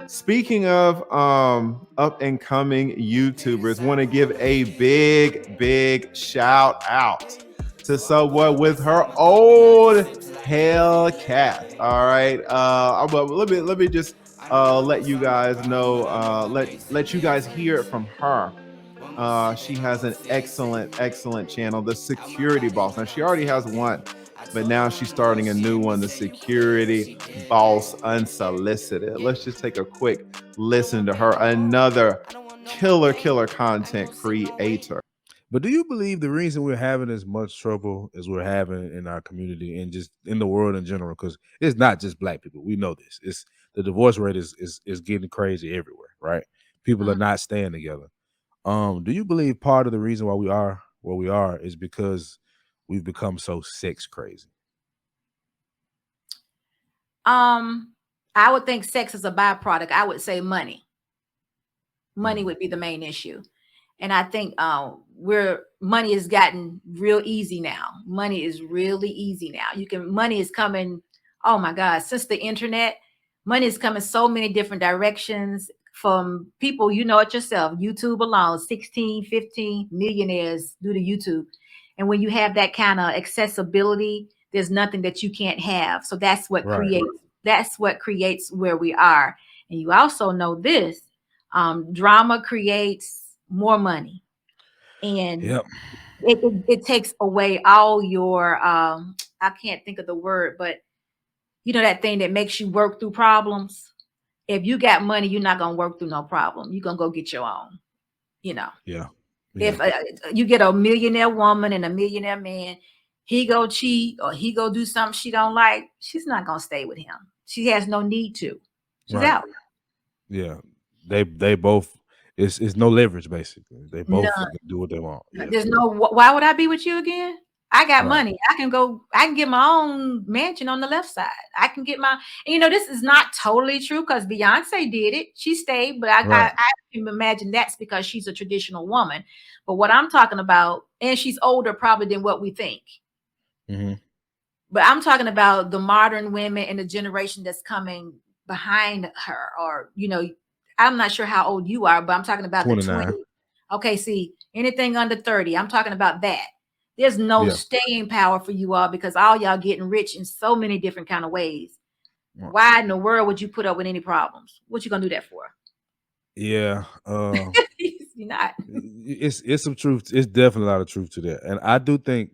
Speaking of up and coming YouTubers, want to give a big shout out to Subway with her old Hellcat. All right. But let me just let you guys know, let you guys hear it from her. She has an excellent channel, The Security Boss. Now she already has one, but now she's starting a new one, The Security Boss Unsolicited. Let's just take a quick listen to her, another killer content creator. But do you believe the reason we're having as much trouble as we're having in our community and just in the world in general? Because it's not just black people. We know this. It's the divorce rate is getting crazy everywhere, right? People are Mhm. not staying together. Do you believe part of the reason why we are where we are is because we've become so sex crazy? Um, I would think sex is a byproduct. I would say money. Money Mm. would be the main issue. And I think where money has gotten real easy now. Money is really easy now. Money is coming, oh my God, since the internet, money is coming so many different directions from people, you know it yourself. YouTube alone, 16, 15 millionaires do the YouTube. And when you have that kind of accessibility, there's nothing that you can't have. So Right. that's what creates where we are. And you also know this, drama creates more money, and Yep. it takes away all your I can't think of the word, but you know that thing that makes you work through problems. If you got money, you're not gonna work through no problem. You're gonna go get your own. You know, Yeah. if Yeah. you get a millionaire woman and a millionaire man, he go cheat or he go do something she don't like, she's not gonna stay with him. She has no need to. She's Right. out. Yeah. They both it's no leverage basically. They both None. can do what they want. Yeah. There's no why would I be with you again? I got Right. money. I can get my own mansion on the left side. I can get my, and you know, this is not totally true because Beyonce did it. She stayed, but Right. I can imagine that's because she's a traditional woman. But what I'm talking about, and she's older probably than what we think. Hmm. But I'm talking about the modern women and the generation that's coming behind her, or you know, I'm not sure how old you are, but I'm talking about the 29. 20. Okay, see, anything under 30, I'm talking about that. There's no Yeah. staying power for you all because all y'all getting rich in so many different kind of ways. Right. Why in the world would you put up with any problems? What you gonna do that for? Yeah. You're not. It's some truth. It's definitely a lot of truth to that. And I do think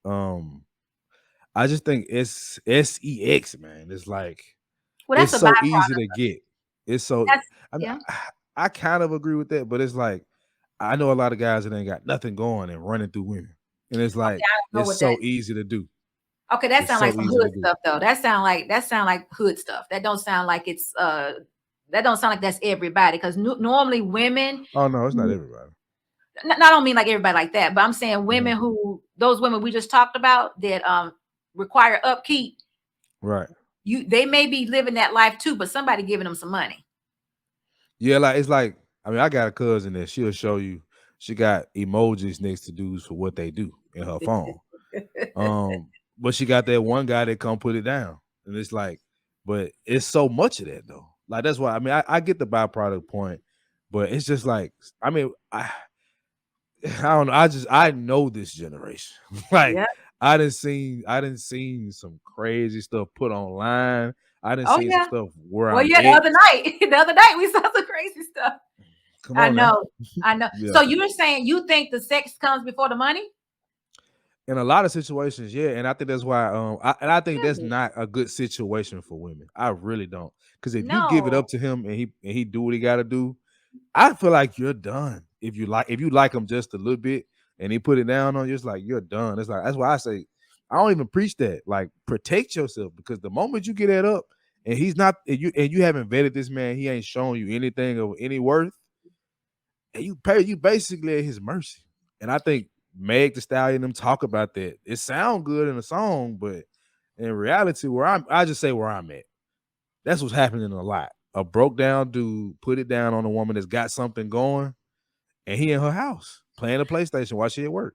um I just think it's sex, man. It's like Well, it's that's a so easy byproduct. to get. It's so That's I mean yeah. I kind of agree with that, but it's like I know a lot of guys that ain't got nothing going and running through women. And it's Okay, like I don't know it's what that. so easy to do. Okay, that It's sounds like so some easy hood to do. stuff though. That sound like hood stuff. That don't sound like it's that don't sound like that's everybody because normally women Oh no, it's not who everybody. I don't mean like everybody like that, but I'm saying Mhm. women who those women we just talked about that require upkeep. Right. They may be living that life too, but somebody giving them some money. Yeah, like it's like I mean, I got a cousin that she'll show you she got emojis next to dudes for what they do in her phone. But she got that one guy that come put it down. And it's like, but it's so much of that though. Like that's why I mean I get the byproduct point, but it's just like I mean, I don't know. I know this generation. Like Yeah. I didn't seen some crazy stuff put online. I didn't Oh see some yeah. stuff where Well, I'm yeah. The at. other night, the other night we saw some crazy stuff. Come I on now. know. I know. Yeah. So you're saying you think the sex comes before the money? In a lot of situations, yeah, and I think that's why. I think that's Really? not a good situation for women. I really don't, because if you give it No. up to him and he do what he got to do, I feel like you're done. If you like him just a little bit and he put it down on you, it's like you're done. It's like that's why I say I don't even preach that. Like protect yourself because the moment you get that up and he's not and you haven't vetted this man, he ain't showing you anything of any worth, and you basically at his mercy. And I think Meg the Stallion and them talk about that. It sound good in a song, but in reality, I just say where I'm at. That's what's happening a lot. A broke down dude put it down on a woman that's got something going, and he in her house playing the PlayStation while she at work.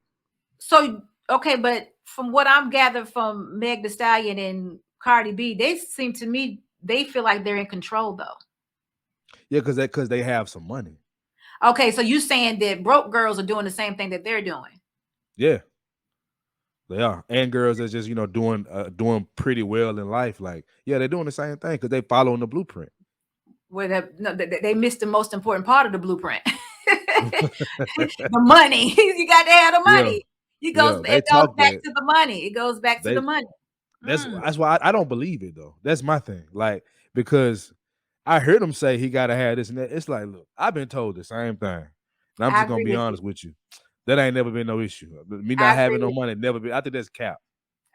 So okay, but from what I'm gathered from Meg the Stallion and Cardi B, they seem to me they feel like they're in control though. Yeah, because they have some money. Okay, so you saying that broke girls are doing the same thing that they're doing? Yeah, they are. And girls that's just doing pretty well in life. Like, yeah, they're doing the same thing because they following the blueprint. Where they missed the most important part of the blueprint. The money. You got to have the Yeah, money. It goes yeah. They it goes talk back that to the money. It goes back to they the money. that's Mm, that's why I don't believe it though. That's my thing. Like, because I heard him say he gotta have this and that. It's like, look, I've been told the same thing. And I'm I just gonna agree be with you. honest with you. That ain't never been no issue. Me I not agree having no with money never been. I think that's cap.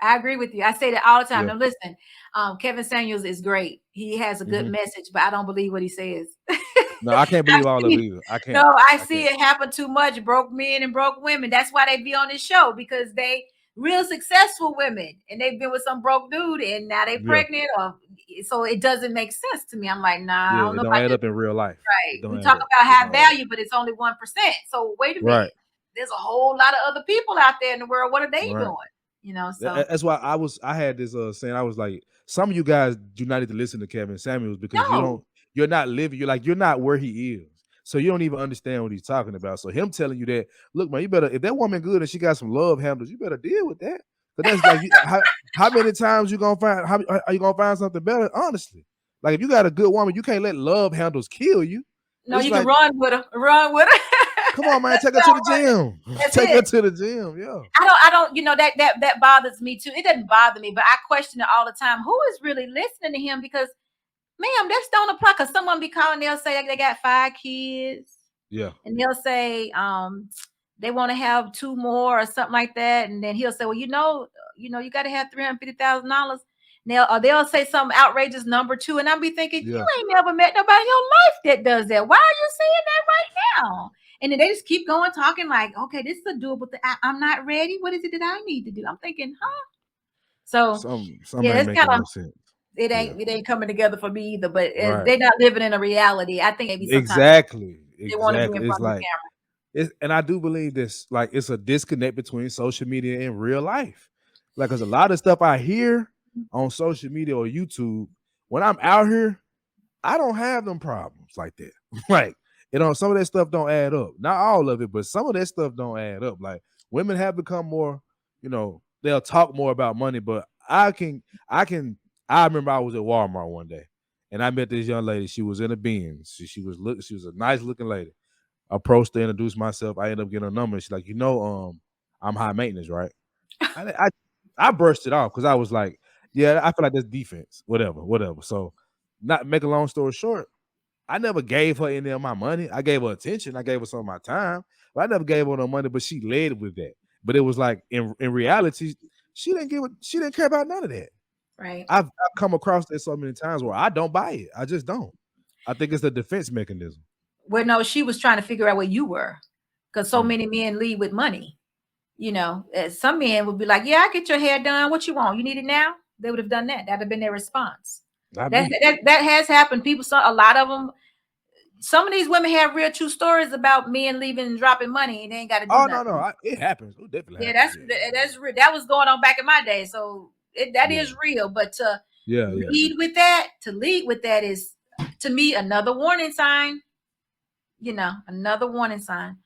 I agree with you. I say that all the time. Yeah. Now listen, Kevin Samuels is great. He has a good Mhm. message, but I don't believe what he says. No, I can't I believe all of it see, either. I no, can't. I I see can't. it happen too much. Broke men and broke women. That's why they be on this show, because they real successful women and they've been with some broke dude and now they Yeah. pregnant. Or so it doesn't make sense to me. I'm like, nah, I Yeah. don't It know don't about add this. up in real life. It Right. don't We add talk up. about It high don't add up. value, but it's only 1%. So wait a minute. Right. There's a whole lot of other people out there in the world. What are they Right. doing? So That's why I had this saying. I was like, some of you guys do not need to listen to Kevin Samuels because no. you're not living, you're not where he is. So you don't even understand what he's talking about. So him telling you that, look, man, you better, if that woman good and she got some love handles, you better deal with that. But that's like, how many times you gonna find, how are you gonna find something better? Honestly, like if you got a good woman, you can't let love handles kill you. No, It's you can like, run with her. Run with her. come on, man, That's take her to how the I run. gym. That's Take her it. to the gym. Yeah. I don't, that bothers me too. It doesn't bother me, but I question it all the time. Who is really listening to him? Because, ma'am, that's don't apply. Because someone be calling, they'll say they got 5 kids, Yeah. and they'll say they want to have 2 more or something like that, and then he'll say, well, you got to have $350,000. Now, or they'll say some outrageous number too, and I'll be thinking, you Yeah. ain't never met nobody in your life that does that. Why are you saying that right now? And then they just keep going talking like, okay, this is a doable thing. I'm not ready. What is it that I need to do? I'm thinking, huh? So Some yeah, ain't it's making kind no of sense. it Yeah. ain't coming together for me either. But Right. they're not living in a reality. I think maybe sometimes Exactly. they want to be Exactly. in It's front of the like and I do believe this, like it's a disconnect between social media and real life. Like, cause a lot of stuff I hear on social media or YouTube, when I'm out here, I don't have them problems like that. Like, some of that stuff don't add up. Not all of it, but some of that stuff don't add up. Like, women have become more, they'll talk more about money, but I remember I was at Walmart one day and I met this young lady. She was in a Benz. She was a nice looking lady. I approached her, introduced myself. I ended up getting her number. She's like, I'm high maintenance, right? I brushed it off because I was like, yeah, I feel like that's defense, whatever. So, not make a long story short, I never gave her any of my money. I gave her attention. I gave her some of my time, but I never gave her no money. But she led with that. But it was like in reality, she didn't care about none of that. right. I've come across that so many times where I don't buy it. I just don't. I think it's a defense mechanism. Well, no, she was trying to figure out where you were, because so Mm. many men lead with money. Some men would be like, "Yeah, I get your hair done. What you want? You need it now?" They would have done that. That'd have been their response. Not That me. that that has happened. A lot of them. Some of these women have real true stories about men leaving and dropping money, and they ain't got to do Oh no, nothing. it happens. It definitely Yeah, happens. Yeah, that was going on back in my day. So that yeah, is real. But yeah, yeah. to lead with that is, to me, another warning sign. Another warning sign.